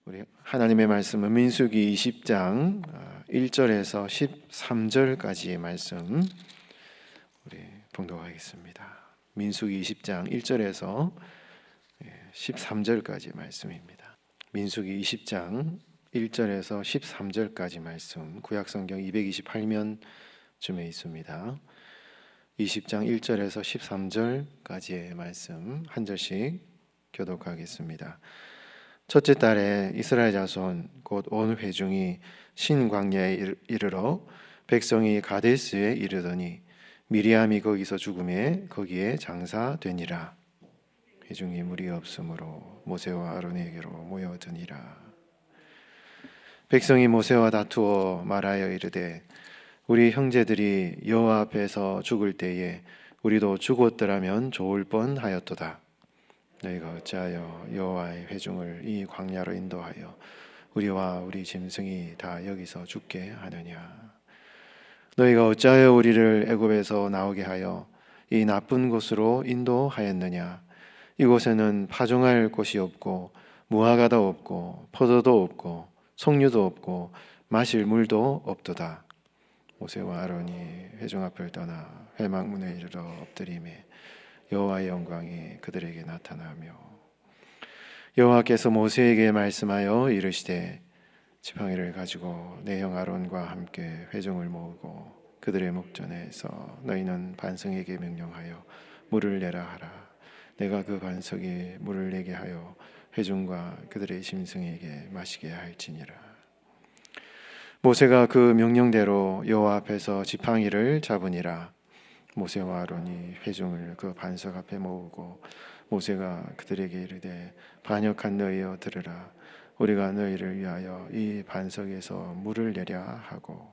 우리 하나님의 말씀은 민수기 20장 1절에서 13절까지의 말씀 우리 봉독하겠습니다. 민수기 20장 1절에서 13절까지 말씀입니다. 민수기 20장 1절에서 13절까지 말씀, 구약성경 228면쯤에 있습니다. 20장 1절에서 13절까지의 말씀 한 절씩 교독하겠습니다. 첫째 달에 이스라엘 자손 곧 온 회중이 신광야에 이르러 백성이 가데스에 이르더니 미리암이 거기서 죽음에 거기에 장사되니라. 회중이 무리 없으므로 모세와 아론에게로 모여드니라. 백성이 모세와 다투어 말하여 이르되 우리 형제들이 여호와 앞에서 죽을 때에 우리도 죽었더라면 좋을 뻔하였도다. 너희가 어찌하여 여호와의 회중을 이 광야로 인도하여 우리와 우리 짐승이 다 여기서 죽게 하느냐? 너희가 어찌하여 우리를 애굽에서 나오게 하여 이 나쁜 곳으로 인도하였느냐? 이곳에는 파종할 곳이 없고 무화과도 없고 포도도 없고 석류도 없고 마실 물도 없도다. 모세와 아론이 회중 앞을 떠나 회막문에 이르러 엎드리매 여호와의 영광이 그들에게 나타나며 여호와께서 모세에게 말씀하여 이르시되 지팡이를 가지고 내 형 아론과 함께 회중을 모으고 그들의 목전에서 너희는 반석에게 명령하여 물을 내라 하라. 내가 그 반석에 물을 내게 하여 회중과 그들의 짐승에게 마시게 할지니라. 모세가 그 명령대로 여호와 앞에서 지팡이를 잡으니라. 모세와 아론이 회중을 그 반석 앞에 모으고 모세가 그들에게 이르되 반역한 너희여 들으라. 우리가 너희를 위하여 이 반석에서 물을 내랴 하고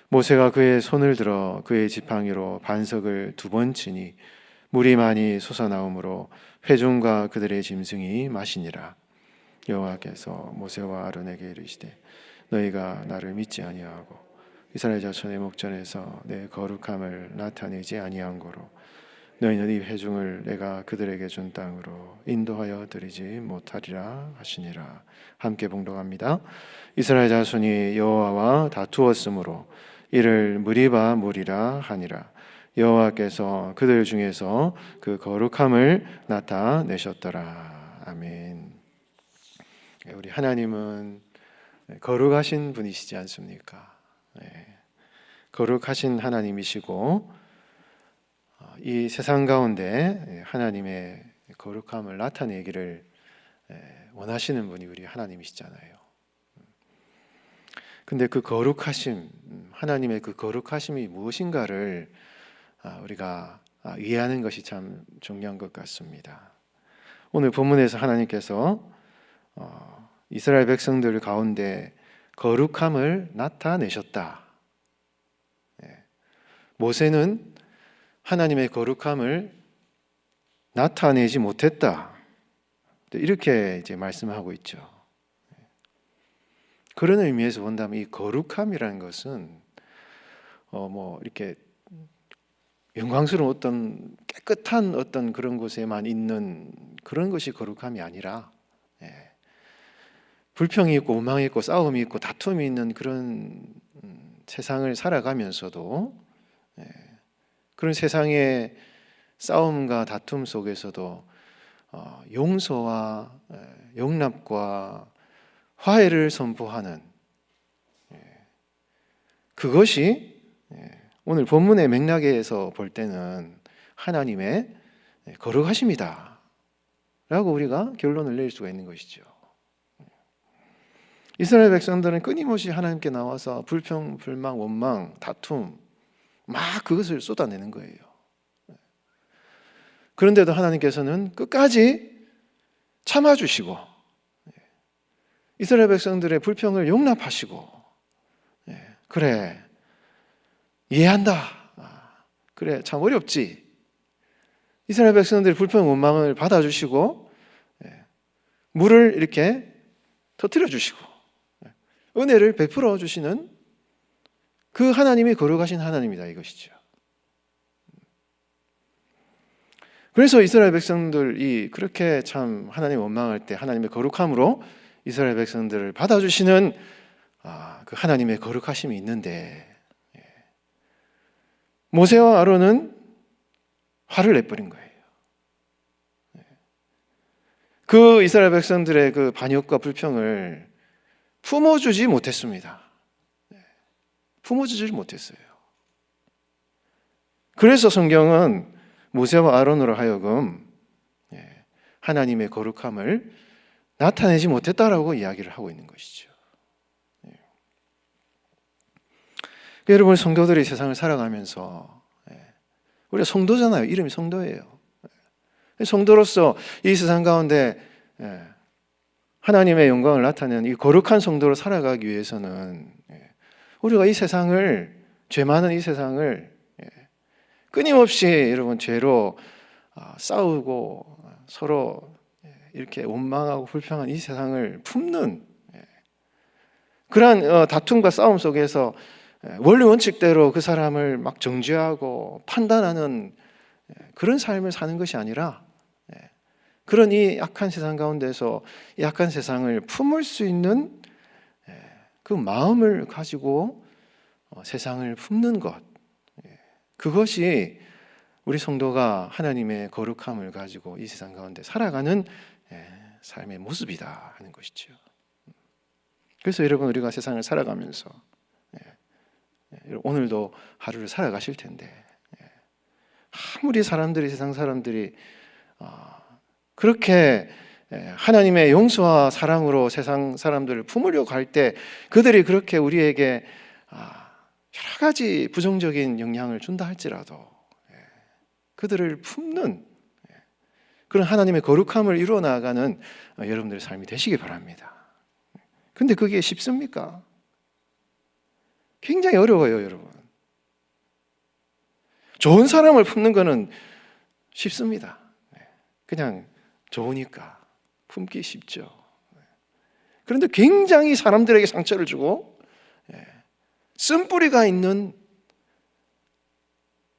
모세가 그의 손을 들어 그의 지팡이로 반석을 2번 치니 물이 많이 솟아나오므로 회중과 그들의 짐승이 마시니라. 여호와께서 모세와 아론에게 이르시되 너희가 나를 믿지 아니하고 이스라엘 자손의 목전에서 내 거룩함을 나타내지 아니한 고로 너희는 이 회중을 내가 그들에게 준 땅으로 인도하여 드리지 못하리라 하시니라. 함께 봉독합니다. 이스라엘 자손이 여호와와 다투었으므로 이를 무리바 무리라 하니라. 여호와께서 그들 중에서 그 거룩함을 나타내셨더라. 아멘. 우리 하나님은 거룩하신 분이시지 않습니까? 거룩하신 하나님이시고 이 세상 가운데 하나님의 거룩함을 나타내기를 원하시는 분이 우리 하나님이시잖아요. 근데 그 거룩하심, 하나님의 그 거룩하심이 무엇인가를 우리가 이해하는 것이 참 중요한 것 같습니다. 오늘 본문에서 하나님께서 이스라엘 백성들 가운데 거룩함을 나타내셨다. 모세는 하나님의 거룩함을 나타내지 못했다. 이렇게 이제 말씀하고 있죠. 그런 의미에서 본다면 이 거룩함이라는 것은 이렇게 영광스러운 어떤 깨끗한 어떤 그런 곳에만 있는 그런 것이 거룩함이 아니라 불평이 있고 원망이 있고 싸움이 있고 다툼이 있는 그런 세상을 살아가면서도 그런 세상의 싸움과 다툼 속에서도 용서와 용납과 화해를 선포하는 그것이 오늘 본문의 맥락에서 볼 때는 하나님의 거룩하심이다 라고 우리가 결론을 낼 수가 있는 것이죠. 이스라엘 백성들은 끊임없이 하나님께 나와서 불평, 불만, 원망, 다툼 막 그것을 쏟아내는 거예요. 그런데도 하나님께서는 끝까지 참아주시고 이스라엘 백성들의 불평을 용납하시고 그래 이해한다. 그래 참 어렵지. 이스라엘 백성들의 불평 원망을 받아주시고 물을 이렇게 터뜨려 주시고 은혜를 베풀어 주시는 그 하나님이 거룩하신 하나님이다 이것이죠. 그래서 이스라엘 백성들이 그렇게 참 하나님 원망할 때 하나님의 거룩함으로 이스라엘 백성들을 받아주시는 그 하나님의 거룩하심이 있는데 모세와 아론은 화를 내버린 거예요. 그 이스라엘 백성들의 그 반역과 불평을 품어주지 못했습니다. 품어주지 못했어요. 그래서 성경은 모세와 아론으로 하여금 하나님의 거룩함을 나타내지 못했다라고 이야기를 하고 있는 것이죠. 여러분, 성도들이 세상을 살아가면서 우리가 성도잖아요. 이름이 성도예요. 성도로서 이 세상 가운데 하나님의 영광을 나타내는 이 거룩한 성도로 살아가기 위해서는 우리가 이 세상을, 죄 많은 이 세상을 끊임없이 여러분 죄로 싸우고 서로 이렇게 원망하고 불평한 이 세상을 품는 그러한 다툼과 싸움 속에서 원리 원칙대로 그 사람을 막 정죄하고 판단하는 그런 삶을 사는 것이 아니라 그런 이 약한 세상 가운데서 이 약한 세상을 품을 수 있는 그 마음을 가지고 세상을 품는 것, 그것이 우리 성도가 하나님의 거룩함을 가지고 이 세상 가운데 살아가는 삶의 모습이다 하는 것이죠. 그래서 여러분, 우리가 세상을 살아가면서 오늘도 하루를 살아가실 텐데 아무리 세상 사람들이 그렇게 하나님의 용서와 사랑으로 세상 사람들을 품으려고 할 때 그들이 그렇게 우리에게 여러 가지 부정적인 영향을 준다 할지라도 그들을 품는 그런 하나님의 거룩함을 이루어 나가는 여러분들의 삶이 되시기 바랍니다. 근데 그게 쉽습니까? 굉장히 어려워요, 여러분. 좋은 사람을 품는 거는 쉽습니다. 그냥 좋으니까 품기 쉽죠. 그런데 굉장히 사람들에게 상처를 주고 쓴뿌리가 있는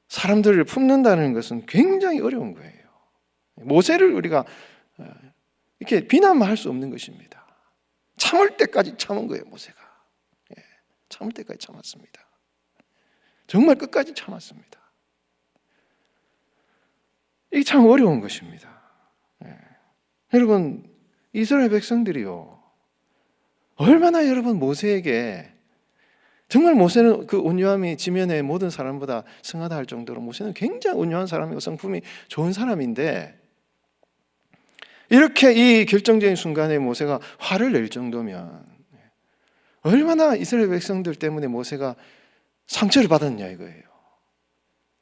사람들을 품는다는 것은 굉장히 어려운 거예요. 모세를 우리가 이렇게 비난만 할 수 없는 것입니다. 참을 때까지 참은 거예요, 모세가. 참을 때까지 참았습니다. 정말 끝까지 참았습니다. 이게 참 어려운 것입니다. 여러분, 이스라엘 백성들이요, 얼마나 여러분 모세에게, 정말 모세는 그 온유함이 지면의 모든 사람보다 승하다 할 정도로 모세는 굉장히 온유한 사람이고 성품이 좋은 사람인데, 이렇게 이 결정적인 순간에 모세가 화를 낼 정도면 얼마나 이스라엘 백성들 때문에 모세가 상처를 받았냐 이거예요.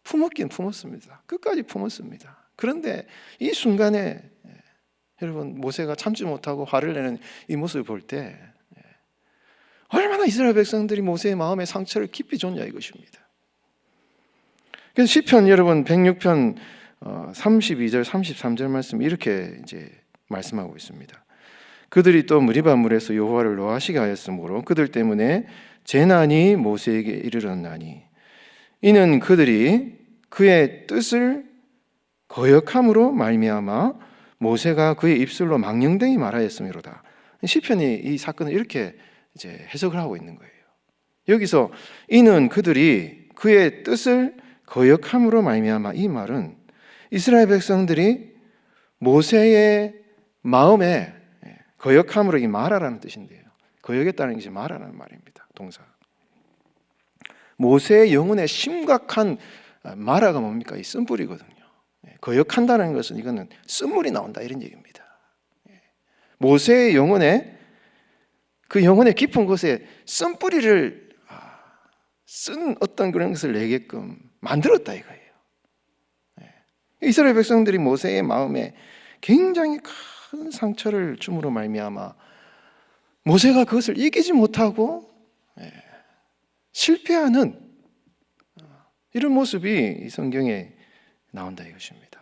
품었긴 품었습니다. 끝까지 품었습니다. 그런데 이 순간에 여러분, 모세가 참지 못하고 화를 내는 이 모습을 볼 때 얼마나 이스라엘 백성들이 모세의 마음에 상처를 깊이 줬냐 이것입니다. 그래서 시편 여러분 106편 32절 33절 말씀 이렇게 이제 말씀하고 있습니다. 그들이 또 무리바 물에서 여호와를 노하시게 하였으므로 그들 때문에 재난이 모세에게 이르렀나니 이는 그들이 그의 뜻을 거역함으로 말미암아 모세가 그의 입술로 망령되이 말하였음이로다. 시편이 이 사건을 이렇게 이제 해석을 하고 있는 거예요. 여기서 이는 그들이 그의 뜻을 거역함으로 말미암아, 이 말은 이스라엘 백성들이 모세의 마음에 거역함으로, 이 말하라는 뜻인데요, 거역했다는 것이 말하라는 말입니다. 동사. 모세의 영혼에 심각한 마라가 뭡니까? 이 쓴뿌리거든요. 거역한다는 것은 이거는 쓴물이 나온다 이런 얘기입니다. 모세의 영혼에, 그 영혼의 깊은 곳에 쓴뿌리를 쓴 어떤 그런 것을 내게끔 만들었다 이거예요. 이스라엘 백성들이 모세의 마음에 굉장히 큰 상처를 줌으로 말미암아 모세가 그것을 이기지 못하고 실패하는 이런 모습이 이 성경에 나온다 이것입니다.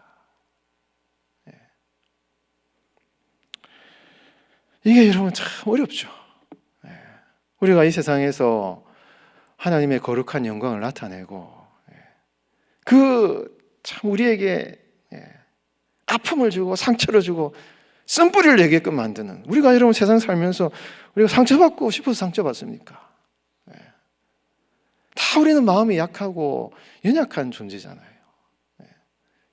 이게 여러분 참 어렵죠. 우리가 이 세상에서 하나님의 거룩한 영광을 나타내고 그 참 우리에게 아픔을 주고 상처를 주고 쓴뿌리를 내게끔 만드는, 우리가 여러분 세상 살면서 우리가 상처받고 싶어서 상처받습니까? 다 우리는 마음이 약하고 연약한 존재잖아요.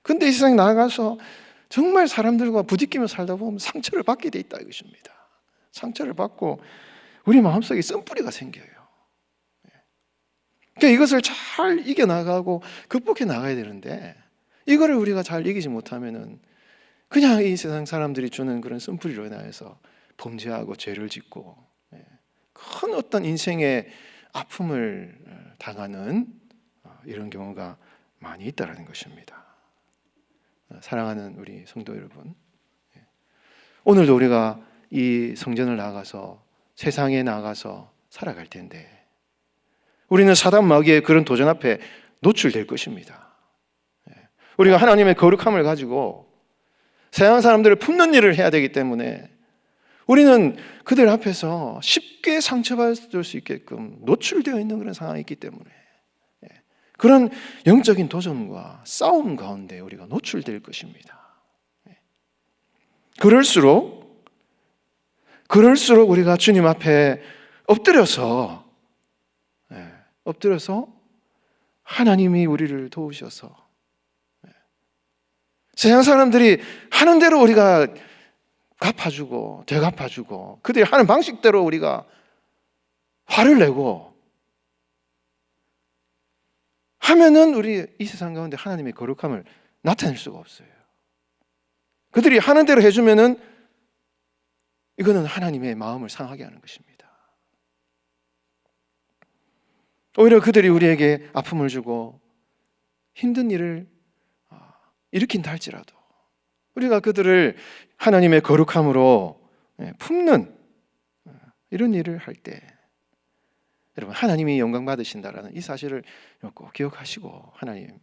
근데 이 세상에 나아가서 정말 사람들과 부딪히며 살다 보면 상처를 받게 돼 있다 이것입니다. 상처를 받고 우리 마음속에 쓴뿌리가 생겨요. 그러니까 이것을 잘 이겨나가고 극복해 나가야 되는데, 이거를 우리가 잘 이기지 못하면은 그냥 이 세상 사람들이 주는 그런 쓴뿌리로 인해서 범죄하고 죄를 짓고 큰 어떤 인생의 아픔을 당하는 이런 경우가 많이 있다는 것입니다. 사랑하는 우리 성도 여러분, 오늘도 우리가 이 성전을 나가서 세상에 나가서 살아갈 텐데 우리는 사단 마귀의 그런 도전 앞에 노출될 것입니다. 우리가 하나님의 거룩함을 가지고 세상 사람들을 품는 일을 해야 되기 때문에 우리는 그들 앞에서 쉽게 상처받을 수 있게끔 노출되어 있는 그런 상황이 있기 때문에 그런 영적인 도전과 싸움 가운데 우리가 노출될 것입니다. 그럴수록 우리가 주님 앞에 엎드려서 하나님이 우리를 도우셔서 세상 사람들이 하는 대로 우리가 갚아주고 되갚아주고 그들이 하는 방식대로 우리가 화를 내고 하면은 우리 이 세상 가운데 하나님의 거룩함을 나타낼 수가 없어요. 그들이 하는 대로 해주면은 이거는 하나님의 마음을 상하게 하는 것입니다. 오히려 그들이 우리에게 아픔을 주고 힘든 일을 일으킨다 할지라도 우리가 그들을 하나님의 거룩함으로 품는 이런 일을 할 때 여러분, 하나님이 영광 받으신다라는 이 사실을 꼭 기억하시고 하나님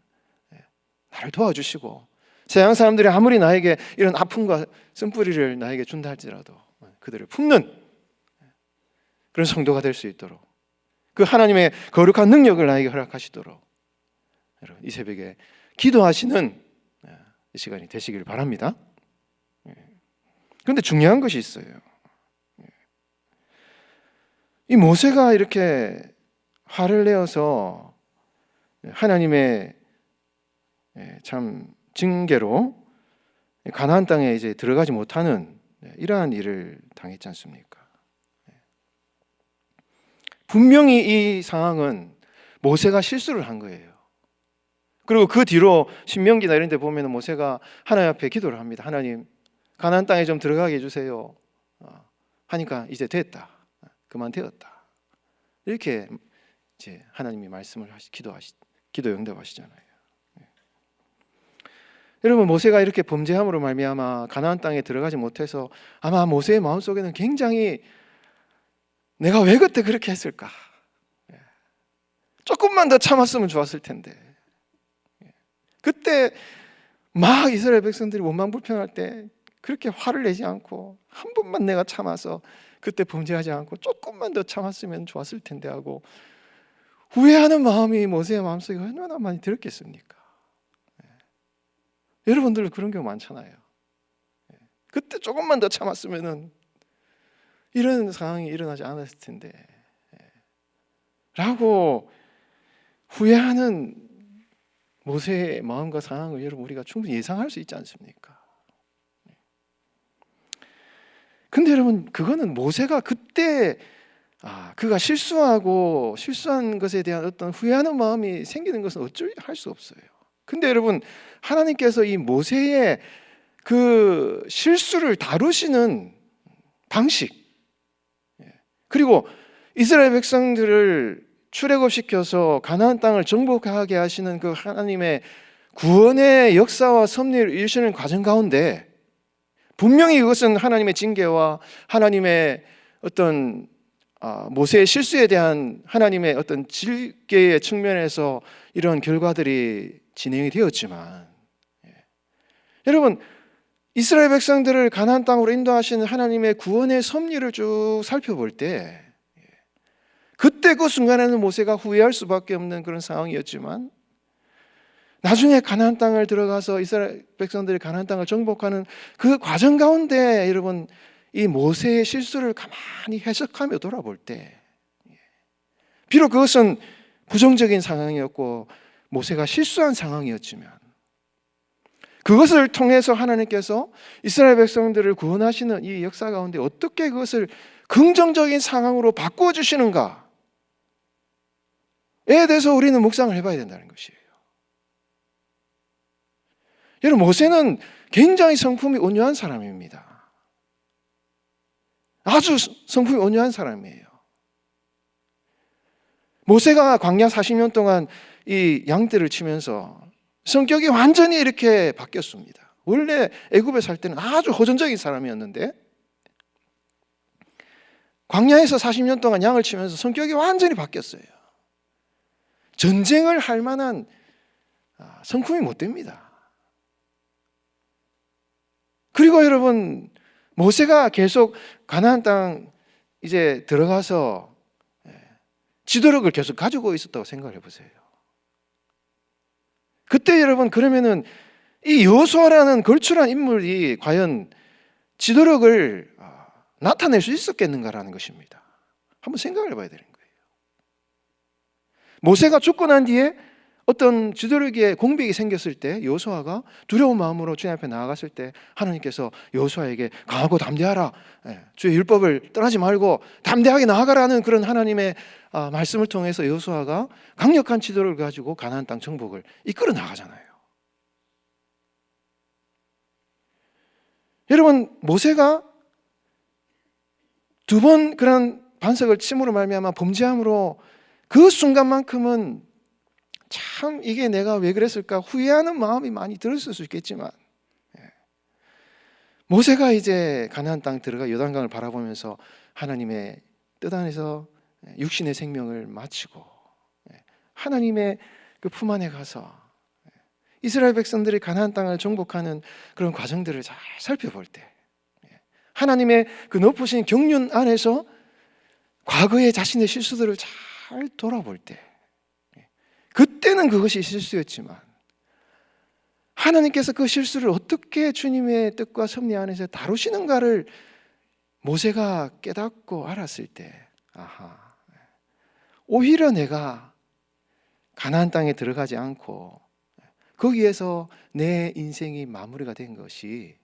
나를 도와주시고 세상 사람들이 아무리 나에게 이런 아픔과 쓴뿌리를 나에게 준다 할지라도 그들을 품는 그런 성도가 될 수 있도록 그 하나님의 거룩한 능력을 나에게 허락하시도록 여러분 이 새벽에 기도하시는 이 시간이 되시길 바랍니다. 그런데 중요한 것이 있어요. 이 모세가 이렇게 화를 내어서 하나님의 참 징계로 가나안 땅에 이제 들어가지 못하는 이러한 일을 당했지 않습니까? 분명히 이 상황은 모세가 실수를 한 거예요. 그리고 그 뒤로 신명기나 이런 데 보면 모세가 하나님 앞에 기도를 합니다. 하나님, 가나안 땅에 좀 들어가게 해주세요. 하니까 이제 됐다. 그만 되었다. 이렇게 이제 하나님이 말씀을 기도 응답하시잖아요. 여러분, 모세가 이렇게 범죄함으로 말미암아 가나안 땅에 들어가지 못해서 아마 모세의 마음속에는 굉장히 내가 왜 그때 그렇게 했을까? 조금만 더 참았으면 좋았을 텐데. 그때 막 이스라엘 백성들이 원망불평할 때 그렇게 화를 내지 않고 한 번만 내가 참아서 그때 범죄하지 않고 조금만 더 참았으면 좋았을 텐데 하고 후회하는 마음이 모세의 마음속에 얼마나 많이 들었겠습니까? 여러분들도 그런 경우 많잖아요. 그때 조금만 더 참았으면 이런 상황이 일어나지 않았을 텐데 라고 후회하는 모세의 마음과 상황을 여러분 우리가 충분히 예상할 수 있지 않습니까? 근데 여러분, 그거는 모세가 그때 그가 실수한 것에 대한 어떤 후회하는 마음이 생기는 것은 어쩔 할 수 없어요. 근데 여러분, 하나님께서 이 모세의 그 실수를 다루시는 방식, 그리고 이스라엘 백성들을 출애굽시켜서 가나안 땅을 정복하게 하시는 그 하나님의 구원의 역사와 섭리를 이루시는 과정 가운데 분명히 이것은 하나님의 징계와 하나님의 어떤 모세의 실수에 대한 하나님의 어떤 징계의 측면에서 이런 결과들이 진행이 되었지만 여러분, 이스라엘 백성들을 가나안 땅으로 인도하시는 하나님의 구원의 섭리를 쭉 살펴볼 때 그때 그 순간에는 모세가 후회할 수밖에 없는 그런 상황이었지만 나중에 가나안 땅을 들어가서 이스라엘 백성들이 가나안 땅을 정복하는 그 과정 가운데 여러분 이 모세의 실수를 가만히 해석하며 돌아볼 때 비록 그것은 부정적인 상황이었고 모세가 실수한 상황이었지만 그것을 통해서 하나님께서 이스라엘 백성들을 구원하시는 이 역사 가운데 어떻게 그것을 긍정적인 상황으로 바꾸어 주시는가에 대해서 우리는 묵상을 해봐야 된다는 것이에요. 여러분 모세는 굉장히 성품이 온유한 사람입니다. 아주 성품이 온유한 사람이에요. 모세가 광야 40년 동안 이 양떼를 치면서 성격이 완전히 이렇게 바뀌었습니다. 원래 애굽에 살 때는 아주 호전적인 사람이었는데 광야에서 40년 동안 양을 치면서 성격이 완전히 바뀌었어요. 전쟁을 할 만한 성품이 못 됩니다. 그리고 여러분 모세가 계속 가나안 땅 이제 들어가서 지도력을 계속 가지고 있었다고 생각을 해보세요. 그때 여러분 그러면은 이 여호수아라는 걸출한 인물이 과연 지도력을 나타낼 수 있었겠는가라는 것입니다. 한번 생각을 해봐야 되는 거예요. 모세가 죽고 난 뒤에 어떤 지도력에 공백이 생겼을 때 여호수아가 두려운 마음으로 주님 앞에 나아갔을 때 하나님께서 여호수아에게 강하고 담대하라, 주의 율법을 떠나지 말고 담대하게 나아가라는 그런 하나님의 말씀을 통해서 여호수아가 강력한 지도를 가지고 가나안 땅 정복을 이끌어 나가잖아요. 여러분 모세가 두 번 그런 반석을 침으로 말미암아 범죄함으로 그 순간만큼은 참 이게 내가 왜 그랬을까 후회하는 마음이 많이 들었을 수 있겠지만 모세가 이제 가나안 땅 들어가 요단강을 바라보면서 하나님의 뜻 안에서 육신의 생명을 마치고 하나님의 그 품 안에 가서 이스라엘 백성들이 가나안 땅을 정복하는 그런 과정들을 잘 살펴볼 때 하나님의 그 높으신 경륜 안에서 과거의 자신의 실수들을 잘 돌아볼 때 그때는 그것이 실수였지만 하나님께서 그 실수를 어떻게 주님의 뜻과 섭리 안에서 다루시는가를 모세가 깨닫고 알았을 때 오히려 내가 가나안 땅에 들어가지 않고 거기에서 내 인생이 마무리가 된 것이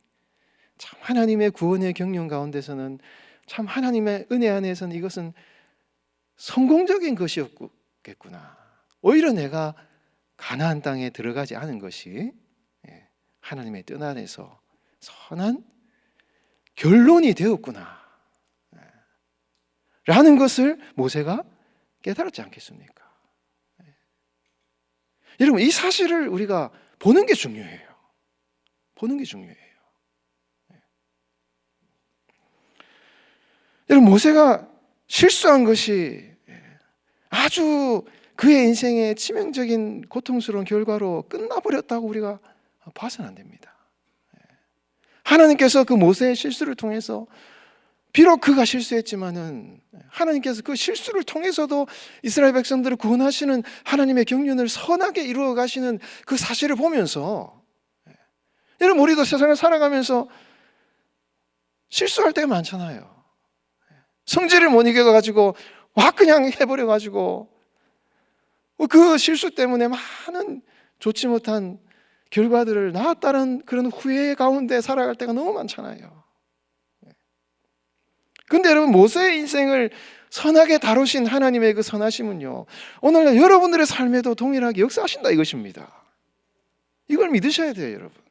참 하나님의 구원의 경륜 가운데서는 참 하나님의 은혜 안에서는 이것은 성공적인 것이었겠구나. 오히려 내가 가나안 땅에 들어가지 않은 것이 하나님의 뜻 안에서 선한 결론이 되었구나 라는 것을 모세가 깨달았지 않겠습니까? 여러분 이 사실을 우리가 보는 게 중요해요. 보는 게 중요해요. 여러분 모세가 실수한 것이 아주 그의 인생의 치명적인 고통스러운 결과로 끝나버렸다고 우리가 봐서는 안 됩니다. 하나님께서 그 모세의 실수를 통해서 비록 그가 실수했지만은 하나님께서 그 실수를 통해서도 이스라엘 백성들을 구원하시는 하나님의 경륜을 선하게 이루어 가시는 그 사실을 보면서 여러분 우리도 세상을 살아가면서 실수할 때가 많잖아요. 성질을 못 이겨가지고 와 그냥 해버려가지고 그 실수 때문에 많은 좋지 못한 결과들을 낳았다는 그런 후회 가운데 살아갈 때가 너무 많잖아요. 근데 여러분 모세의 인생을 선하게 다루신 하나님의 그 선하심은요 오늘날 여러분들의 삶에도 동일하게 역사하신다 이것입니다. 이걸 믿으셔야 돼요 여러분.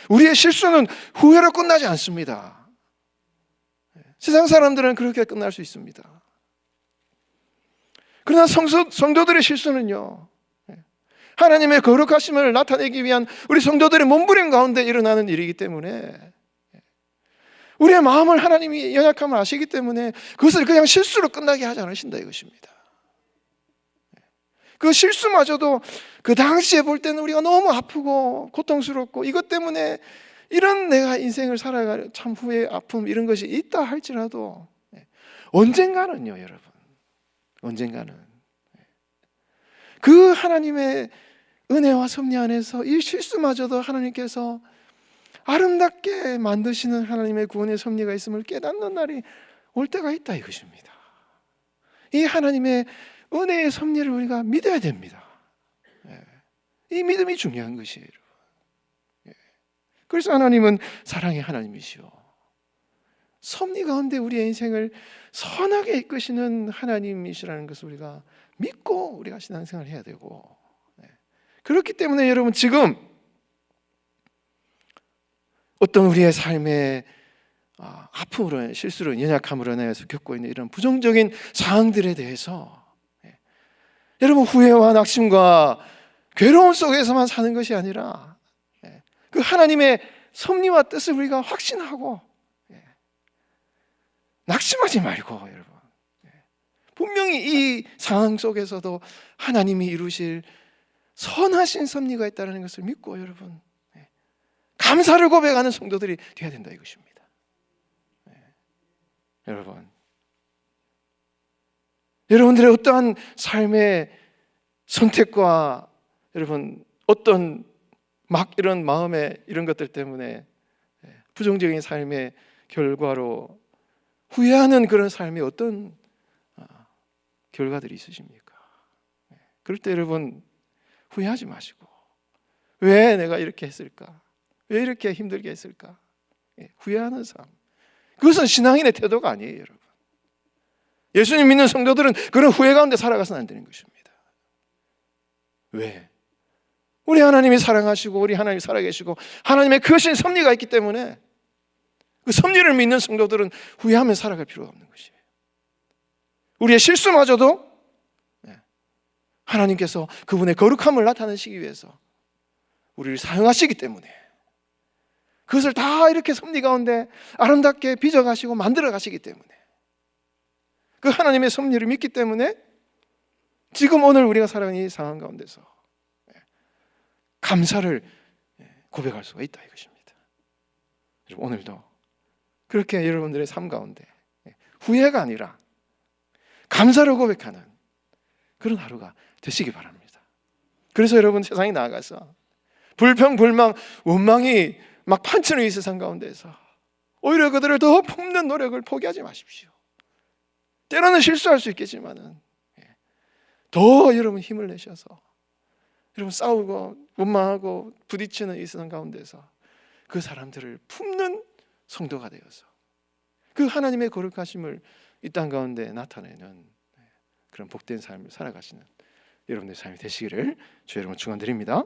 우리의 실수는 후회로 끝나지 않습니다. 세상 사람들은 그렇게 끝날 수 있습니다. 그러나 성도들의 실수는요 하나님의 거룩하심을 나타내기 위한 우리 성도들의 몸부림 가운데 일어나는 일이기 때문에 우리의 마음을 하나님이 연약함을 아시기 때문에 그것을 그냥 실수로 끝나게 하지 않으신다 이것입니다. 그 실수마저도 그 당시에 볼 때는 우리가 너무 아프고 고통스럽고 이것 때문에 이런 내가 인생을 살아갈 참 후회, 아픔 이런 것이 있다 할지라도 언젠가는요 여러분 언젠가는 그 하나님의 은혜와 섭리 안에서 이 실수마저도 하나님께서 아름답게 만드시는 하나님의 구원의 섭리가 있음을 깨닫는 날이 올 때가 있다 이것입니다. 이 하나님의 은혜의 섭리를 우리가 믿어야 됩니다. 이 믿음이 중요한 것이에요. 그래서 하나님은 사랑의 하나님이시오. 섭리 가운데 우리의 인생을 선하게 이끄시는 하나님이시라는 것을 우리가 믿고 우리가 신앙생활을 해야 되고, 그렇기 때문에 여러분 지금 어떤 우리의 삶의 아픔으로, 실수로, 연약함으로 인해서 겪고 있는 이런 부정적인 상황들에 대해서 여러분 후회와 낙심과 괴로움 속에서만 사는 것이 아니라 그 하나님의 섭리와 뜻을 우리가 확신하고 낙심하지 말고, 여러분 분명히 이 상황 속에서도 하나님이 이루실 선하신 섭리가 있다는 것을 믿고 여러분 감사를 고백하는 성도들이 되어야 된다 이것입니다. 여러분들의 어떠한 삶의 선택과 여러분 어떤 막 이런 마음의 이런 것들 때문에 부정적인 삶의 결과로 후회하는 그런 삶이 어떤 결과들이 있으십니까? 그럴 때 여러분 후회하지 마시고, 왜 내가 이렇게 했을까? 왜 이렇게 힘들게 했을까? 후회하는 삶, 그것은 신앙인의 태도가 아니에요. 여러분, 예수님 믿는 성도들은 그런 후회 가운데 살아가서는 안 되는 것입니다. 왜? 우리 하나님이 사랑하시고 우리 하나님이 살아계시고 하나님의 크신 섭리가 있기 때문에 그 섭리를 믿는 성도들은 후회하며 살아갈 필요가 없는 것이에요. 우리의 실수마저도 하나님께서 그분의 거룩함을 나타내시기 위해서 우리를 사용하시기 때문에, 그것을 다 이렇게 섭리 가운데 아름답게 빚어가시고 만들어 가시기 때문에, 그 하나님의 섭리를 믿기 때문에 지금 오늘 우리가 살아가는 이 상황 가운데서 감사를 고백할 수가 있다 이것입니다. 오늘도 그렇게 여러분들의 삶 가운데 후회가 아니라 감사를 고백하는 그런 하루가 되시기 바랍니다. 그래서 여러분 세상에 나아가서 불평, 불망, 원망이 막 판치는 이 세상 가운데서 오히려 그들을 더 품는 노력을 포기하지 마십시오. 때로는 실수할 수 있겠지만은 더 여러분 힘을 내셔서 여러분 싸우고 원망하고 부딪히는 이 세상 가운데서 그 사람들을 품는 성도가 되어서 그 하나님의 거룩하심을 이 땅 가운데 나타내는 그런 복된 삶을 살아가시는 여러분의 삶이 되시기를 주 여러분 축원드립니다.